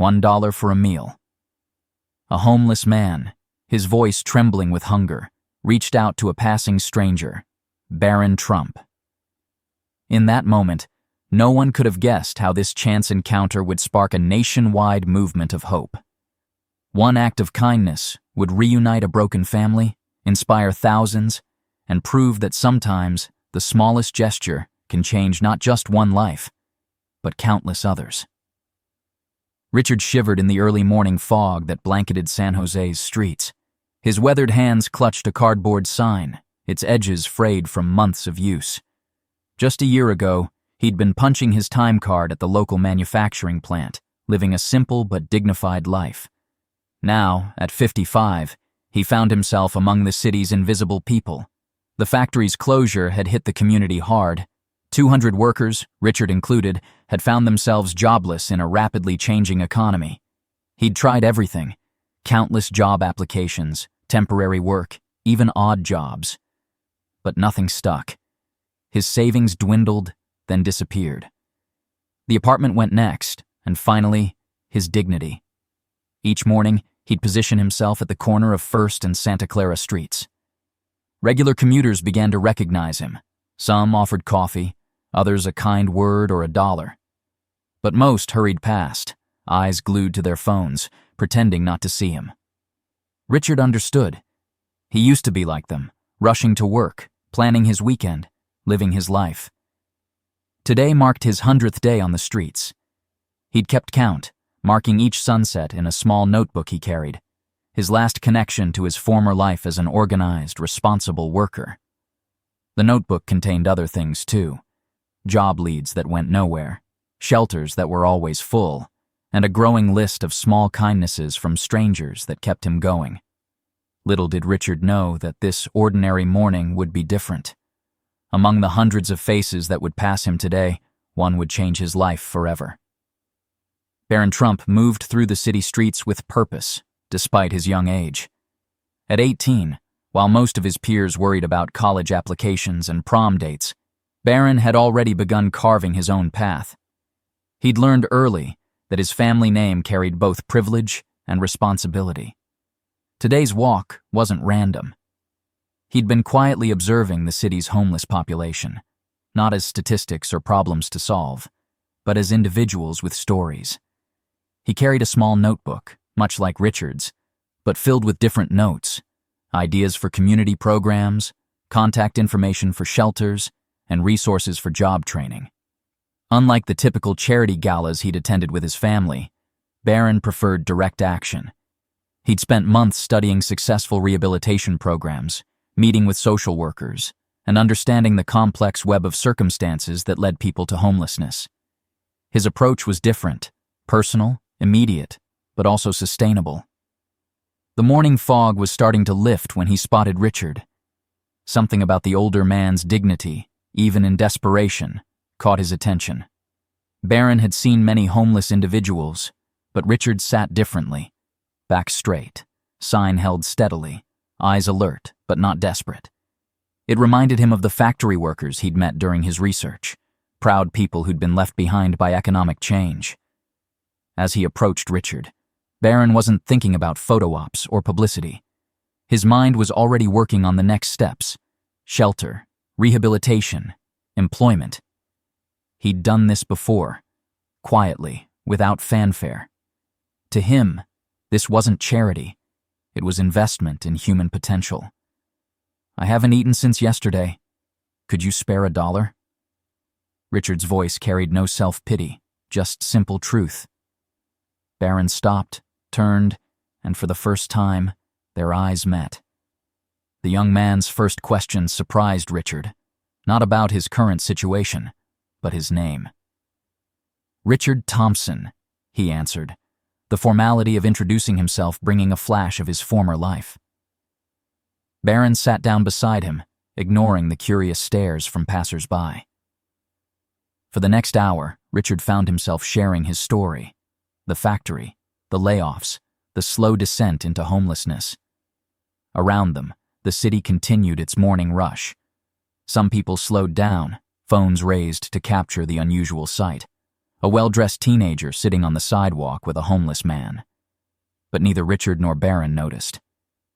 $1 for a meal. A homeless man, his voice trembling with hunger, reached out to a passing stranger, Barron Trump. In that moment, no one could have guessed how this chance encounter would spark a nationwide movement of hope. One act of kindness would reunite a broken family, inspire thousands, and prove that sometimes the smallest gesture can change not just one life, but countless others. Richard shivered in the early morning fog that blanketed San Jose's streets. His weathered hands clutched a cardboard sign, its edges frayed from months of use. Just a year ago, he'd been punching his time card at the local manufacturing plant, living a simple but dignified life. Now, at 55, he found himself among the city's invisible people. The factory's closure had hit the community hard. 200 workers, Richard included, had found themselves jobless in a rapidly changing economy. He'd tried everything: countless job applications, temporary work, even odd jobs. But nothing stuck. His savings dwindled, then disappeared. The apartment went next, and finally, his dignity. Each morning, he'd position himself at the corner of First and Santa Clara streets. Regular commuters began to recognize him. Some offered coffee, others a kind word or $1. But most hurried past, eyes glued to their phones, pretending not to see him. Richard understood. He used to be like them, rushing to work, planning his weekend, living his life. Today marked his 100th day on the streets. He'd kept count, marking each sunset in a small notebook he carried, his last connection to his former life as an organized, responsible worker. The notebook contained other things too: job leads that went nowhere, shelters that were always full, and a growing list of small kindnesses from strangers that kept him going. Little did Richard know that this ordinary morning would be different. Among the hundreds of faces that would pass him today, one would change his life forever. Barron Trump moved through the city streets with purpose, despite his young age. At 18, while most of his peers worried about college applications and prom dates, Barron had already begun carving his own path. He'd learned early that his family name carried both privilege and responsibility. Today's walk wasn't random. He'd been quietly observing the city's homeless population, not as statistics or problems to solve, but as individuals with stories. He carried a small notebook, much like Richard's, but filled with different notes: ideas for community programs, contact information for shelters, and resources for job training. Unlike the typical charity galas he'd attended with his family, Barron preferred direct action. He'd spent months studying successful rehabilitation programs, meeting with social workers, and understanding the complex web of circumstances that led people to homelessness. His approach was different: personal, immediate, but also sustainable. The morning fog was starting to lift when he spotted Richard. Something about the older man's dignity, even in desperation, caught his attention. Barron had seen many homeless individuals, but Richard sat differently: back straight, sign held steadily, eyes alert but not desperate. It reminded him of the factory workers he'd met during his research, proud people who'd been left behind by economic change. As he approached Richard, Barron wasn't thinking about photo ops or publicity. His mind was already working on the next steps: shelter, rehabilitation, employment. He'd done this before, quietly, without fanfare. To him, this wasn't charity. It was investment in human potential. "I haven't eaten since yesterday. Could you spare $1?" Richard's voice carried no self-pity, just simple truth. Barron stopped, turned, and for the first time, their eyes met. The young man's first question surprised Richard, not about his current situation, but his name. "Richard Thompson," he answered, the formality of introducing himself bringing a flash of his former life. Barron sat down beside him, ignoring the curious stares from passers-by. For the next hour, Richard found himself sharing his story: the factory, the layoffs, the slow descent into homelessness. Around them, the city continued its morning rush. Some people slowed down, phones raised to capture the unusual sight. a well-dressed teenager sitting on the sidewalk with a homeless man. But neither Richard nor Barron noticed.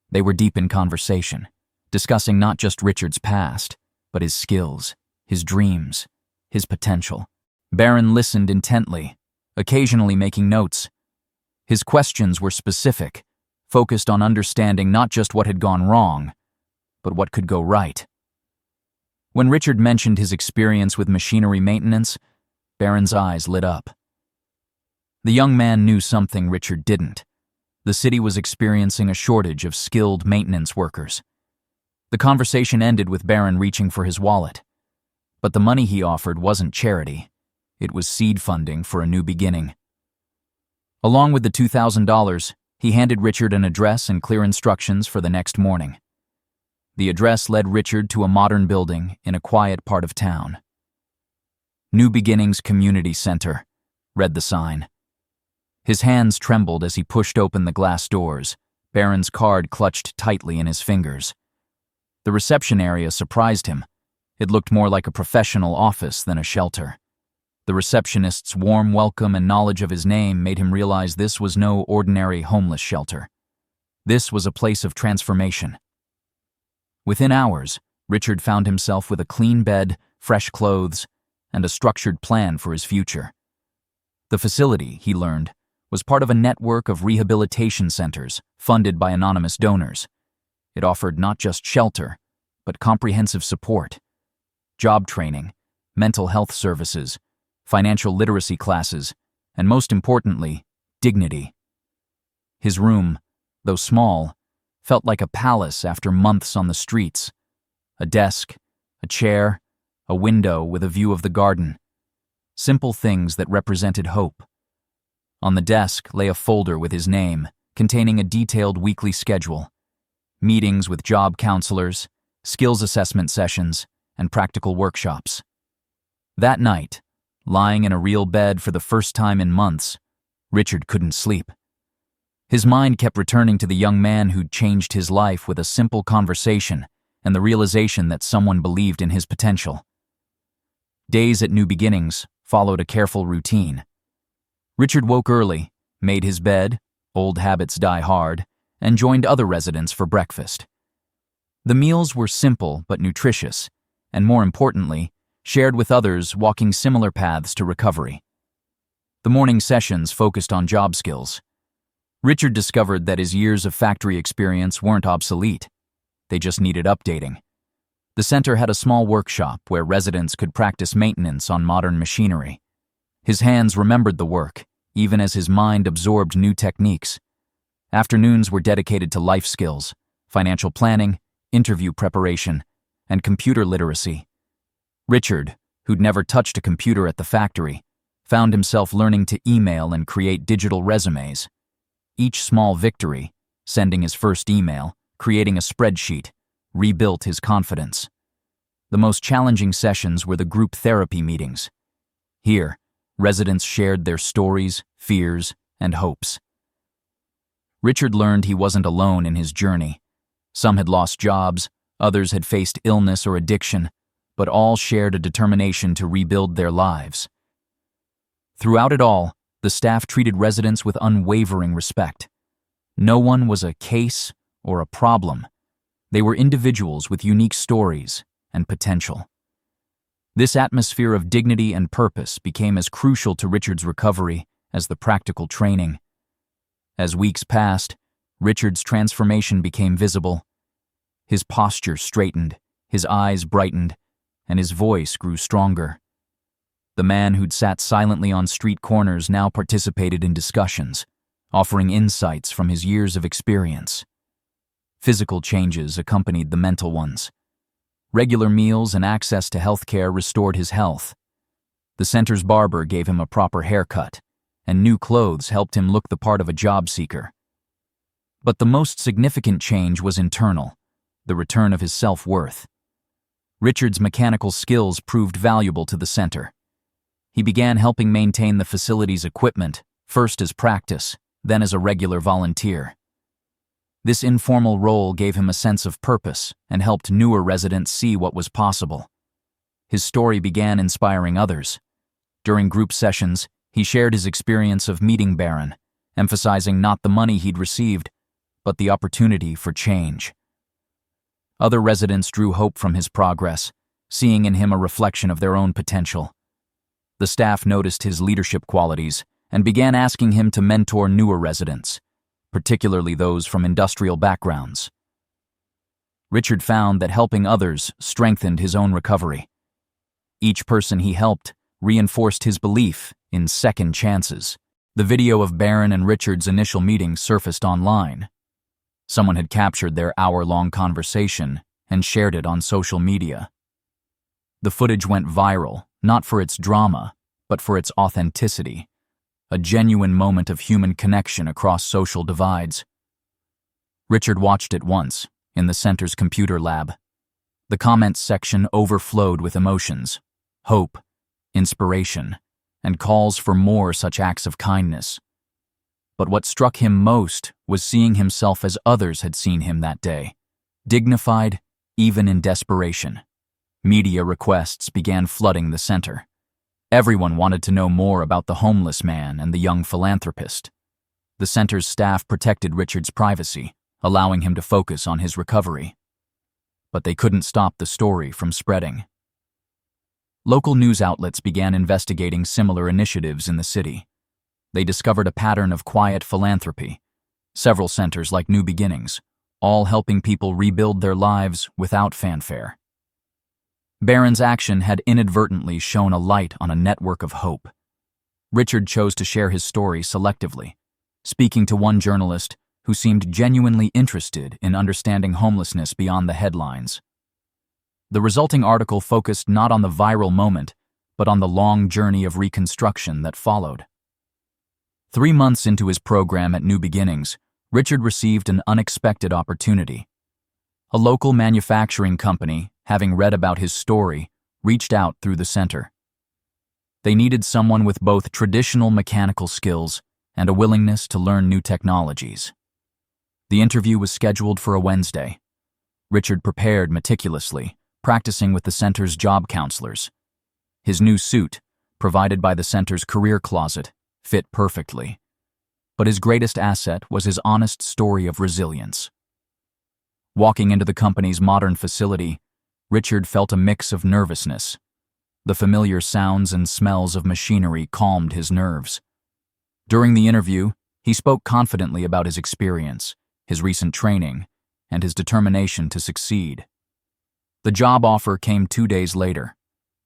They were deep in conversation, discussing not just Richard's past, but his skills, his dreams, his potential. Barron listened intently, occasionally making notes. His questions were specific, focused on understanding not just what had gone wrong, but what could go right. When Richard mentioned his experience with machinery maintenance, Barron's eyes lit up. The young man knew something Richard didn't. The city was experiencing a shortage of skilled maintenance workers. The conversation ended with Barron reaching for his wallet. But the money he offered wasn't charity. It was seed funding for a new beginning. Along with the $2,000, he handed Richard an address and clear instructions for the next morning. The address led Richard to a modern building in a quiet part of town. New Beginnings Community Center, read the sign. His hands trembled as he pushed open the glass doors, Barron's card clutched tightly in his fingers. The reception area surprised him. It looked more like a professional office than a shelter. The receptionist's warm welcome and knowledge of his name made him realize this was no ordinary homeless shelter. This was a place of transformation. Within hours, Richard found himself with a clean bed, fresh clothes, and a structured plan for his future. The facility, he learned, was part of a network of rehabilitation centers funded by anonymous donors. It offered not just shelter, but comprehensive support, job training, mental health services, financial literacy classes, and most importantly, dignity. His room, though small, felt like a palace after months on the streets. A desk, a chair, a window with a view of the garden. Simple things that represented hope. On the desk lay a folder with his name, containing a detailed weekly schedule. Meetings with job counselors, skills assessment sessions, and practical workshops. That night, lying in a real bed for the first time in months, Richard couldn't sleep. His mind kept returning to the young man who'd changed his life with a simple conversation and the realization that someone believed in his potential. Days at New Beginnings followed a careful routine. Richard woke early, made his bed, old habits die hard, and joined other residents for breakfast. The meals were simple but nutritious, and more importantly, shared with others walking similar paths to recovery. The morning sessions focused on job skills. Richard discovered that his years of factory experience weren't obsolete. They just needed updating. The center had a small workshop where residents could practice maintenance on modern machinery. His hands remembered the work, even as his mind absorbed new techniques. Afternoons were dedicated to life skills, financial planning, interview preparation, and computer literacy. Richard, who'd never touched a computer at the factory, found himself learning to email and create digital resumes. Each small victory, sending his first email, creating a spreadsheet, rebuilt his confidence. The most challenging sessions were the group therapy meetings. Here, residents shared their stories, fears, and hopes. Richard learned he wasn't alone in his journey. Some had lost jobs, others had faced illness or addiction, but all shared a determination to rebuild their lives. Throughout it all, the staff treated residents with unwavering respect. No one was a case or a problem. They were individuals with unique stories and potential. This atmosphere of dignity and purpose became as crucial to Richard's recovery as the practical training. As weeks passed, Richard's transformation became visible. His posture straightened, his eyes brightened, and his voice grew stronger. The man who'd sat silently on street corners now participated in discussions, offering insights from his years of experience. Physical changes accompanied the mental ones. Regular meals and access to health care restored his health. The center's barber gave him a proper haircut, and new clothes helped him look the part of a job seeker. But the most significant change was internal, the return of his self-worth. Richard's mechanical skills proved valuable to the center. He began helping maintain the facility's equipment, first as practice, then as a regular volunteer. This informal role gave him a sense of purpose and helped newer residents see what was possible. His story began inspiring others. During group sessions, he shared his experience of meeting Barron, emphasizing not the money he'd received, but the opportunity for change. Other residents drew hope from his progress, seeing in him a reflection of their own potential. The staff noticed his leadership qualities and began asking him to mentor newer residents, particularly those from industrial backgrounds. Richard found that helping others strengthened his own recovery. Each person he helped reinforced his belief in second chances. The video of Barron and Richard's initial meeting surfaced online. Someone had captured their hour-long conversation and shared it on social media. The footage went viral, not for its drama, but for its authenticity, a genuine moment of human connection across social divides. Richard watched it once, in the center's computer lab. The comments section overflowed with emotions, hope, inspiration, and calls for more such acts of kindness. But what struck him most was seeing himself as others had seen him that day, dignified, even in desperation. Media requests began flooding the center. Everyone wanted to know more about the homeless man and the young philanthropist. The center's staff protected Richard's privacy, allowing him to focus on his recovery. But they couldn't stop the story from spreading. Local news outlets began investigating similar initiatives in the city. They discovered a pattern of quiet philanthropy, several centers like New Beginnings, all helping people rebuild their lives without fanfare. Barron's action had inadvertently shone a light on a network of hope. Richard chose to share his story selectively, speaking to one journalist who seemed genuinely interested in understanding homelessness beyond the headlines. The resulting article focused not on the viral moment, but on the long journey of reconstruction that followed. 3 months into his program at New Beginnings, Richard received an unexpected opportunity. A local manufacturing company, having read about his story, reached out through the center. They needed someone with both traditional mechanical skills and a willingness to learn new technologies. The interview was scheduled for a Wednesday. Richard prepared meticulously, practicing with the center's job counselors. His new suit, provided by the center's career closet, fit perfectly. But his greatest asset was his honest story of resilience. Walking into the company's modern facility, Richard felt a mix of nervousness. The familiar sounds and smells of machinery calmed his nerves. During the interview, he spoke confidently about his experience, his recent training, and his determination to succeed. The job offer came 2 days later,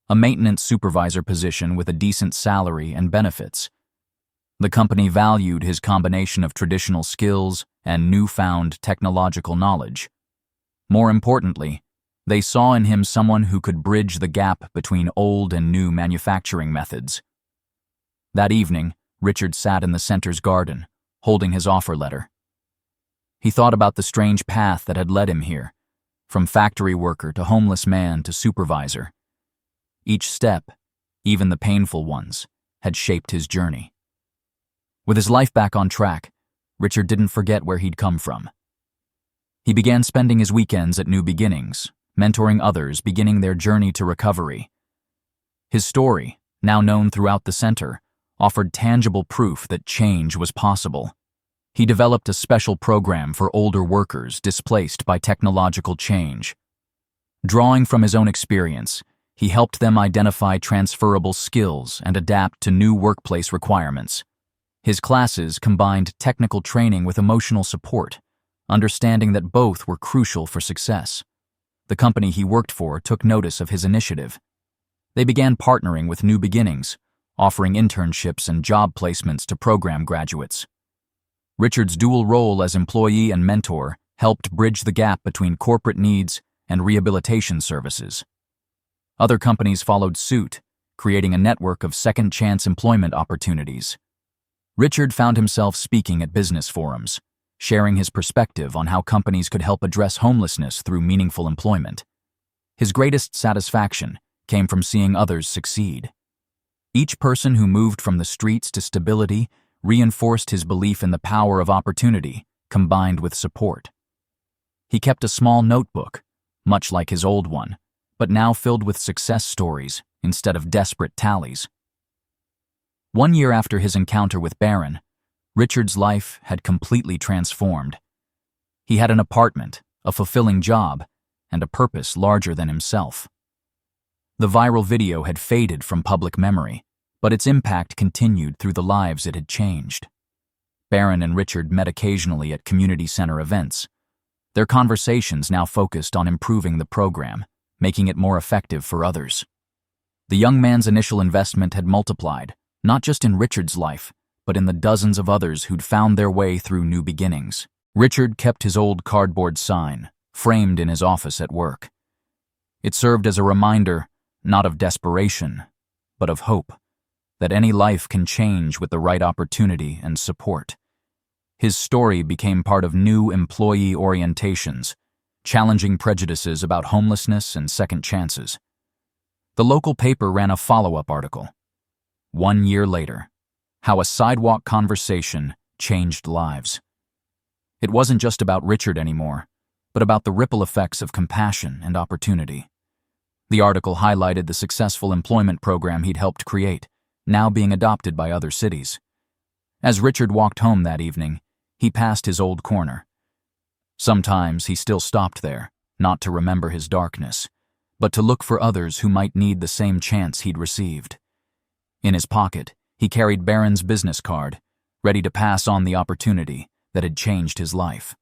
a maintenance supervisor position with a decent salary and benefits. The company valued his combination of traditional skills and newfound technological knowledge. More importantly, they saw in him someone who could bridge the gap between old and new manufacturing methods. That evening, Richard sat in the center's garden, holding his offer letter. He thought about the strange path that had led him here, from factory worker to homeless man to supervisor. Each step, even the painful ones, had shaped his journey. With his life back on track, Richard didn't forget where he'd come from. He began spending his weekends at New Beginnings, mentoring others beginning their journey to recovery. His story, now known throughout the center, offered tangible proof that change was possible. He developed a special program for older workers displaced by technological change. Drawing from his own experience, he helped them identify transferable skills and adapt to new workplace requirements. His classes combined technical training with emotional support, understanding that both were crucial for success. The company he worked for took notice of his initiative. They began partnering with New Beginnings, offering internships and job placements to program graduates. Richard's dual role as employee and mentor helped bridge the gap between corporate needs and rehabilitation services. Other companies followed suit, creating a network of second-chance employment opportunities. Richard found himself speaking at business forums, sharing his perspective on how companies could help address homelessness through meaningful employment. His greatest satisfaction came from seeing others succeed. Each person who moved from the streets to stability reinforced his belief in the power of opportunity, combined with support. He kept a small notebook, much like his old one, but now filled with success stories instead of desperate tallies. 1 year after his encounter with Barron, Richard's life had completely transformed. He had an apartment, a fulfilling job, and a purpose larger than himself. The viral video had faded from public memory, but its impact continued through the lives it had changed. Barron and Richard met occasionally at community center events. Their conversations now focused on improving the program, making it more effective for others. The young man's initial investment had multiplied, not just in Richard's life, but in the dozens of others who'd found their way through new beginnings. Richard kept his old cardboard sign, framed in his office at work. It served as a reminder, not of desperation, but of hope, that any life can change with the right opportunity and support. His story became part of new employee orientations, challenging prejudices about homelessness and second chances. The local paper ran a follow-up article. 1 year later, how a sidewalk conversation changed lives. It wasn't just about Richard anymore, but about the ripple effects of compassion and opportunity. The article highlighted the successful employment program he'd helped create, now being adopted by other cities. As Richard walked home that evening, he passed his old corner. Sometimes he still stopped there, not to remember his darkness, but to look for others who might need the same chance he'd received. In his pocket, he carried Barron's business card, ready to pass on the opportunity that had changed his life.